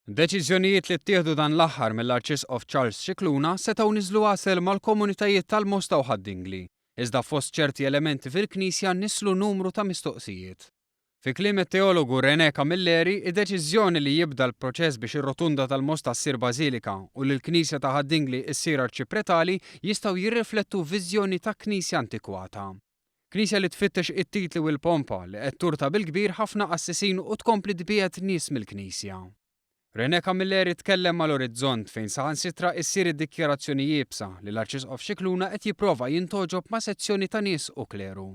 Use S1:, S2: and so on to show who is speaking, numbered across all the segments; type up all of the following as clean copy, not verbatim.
S1: Deċiżjonijiet li ttieħdu dan l-aħħar mill-Arċisqof Charles Scicluna setgħu niżlu għasel mal-komunitajiet tal-Mosta u Ħaddingli, iżda fost ċerti elementi fil-Knisja nislu numru ta' mistoqsijiet. Fi kliem it-teologu René Camilleri, id-deċiżjoni li jibda l-proċess biex ir-rotunda tal-Mosta ssir bażilika u li l-Knisja ta' Ħaddingli ssir arċipretali jistgħu jirriflettu viżjoni ta' Knisja antikwata. Knisja li tfittex it-titli u l-pompa li qed turta bil-kbir ħafna qassisin u tkompli dbiet nies mill-Knisja. René Camilleri tkellem mal-Orizzont fejn saħansitra issir id-dikjarazzjoni jiebsa li l-Arċisqof Scicluna qed jipprova jintoġob ma' sezzjoni ta' nies u kleru.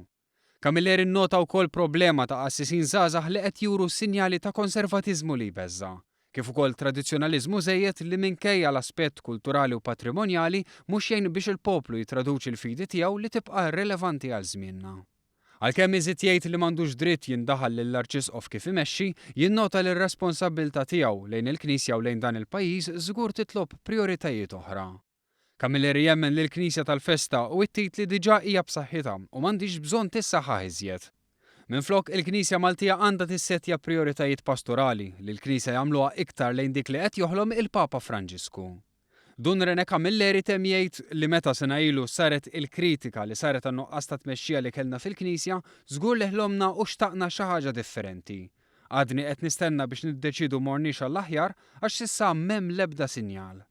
S1: Camilleri nnota wkoll problema ta' qassisin żgħażagħ li qed juru sinjali ta' konservatiżmu li jbeżza, kif ukoll tradizzjonaliżmu żejjed li minkejja l-aspett kulturali u patrimonjali mhux jgħin biex il-poplu jitraduċi l-fidi tiegħu li tibqa' rilevanti għal żmienna. Għalkemm iżid jgħid li m'għandux dritt jindaħal lill-Arċisqof kif imexxi, jinnota li r-responsabbiltà tiegħu lejn il-Knisja u lejn dan il-pajjiż żgur titlob prijoritajiet oħra. Camilleri jemmen li l-Knisja tal-Festa u t-titli diġà hija b'saħħitha u m'għandix bżonn tissaħħaħ iżjed. Minflok il-Knisja Maltija għandha tissettja prijoritajiet pastorali li l-Knisja jagħmluha iktar lejn dik li qed joħlom il-Papa Franġisku. Dun René Camilleri tem jgħid li meta sena ilu saret il-kritika li saret għan-nuqqas ta' tmexxija li kellna fil-Knisja, żgur li ħlomna u xtaqna xi ħaġa differenti. Għadni qed nistenna biex niddeċidu morniex għall-aħjar għax s'issa m'hemm l-ebda sinjal.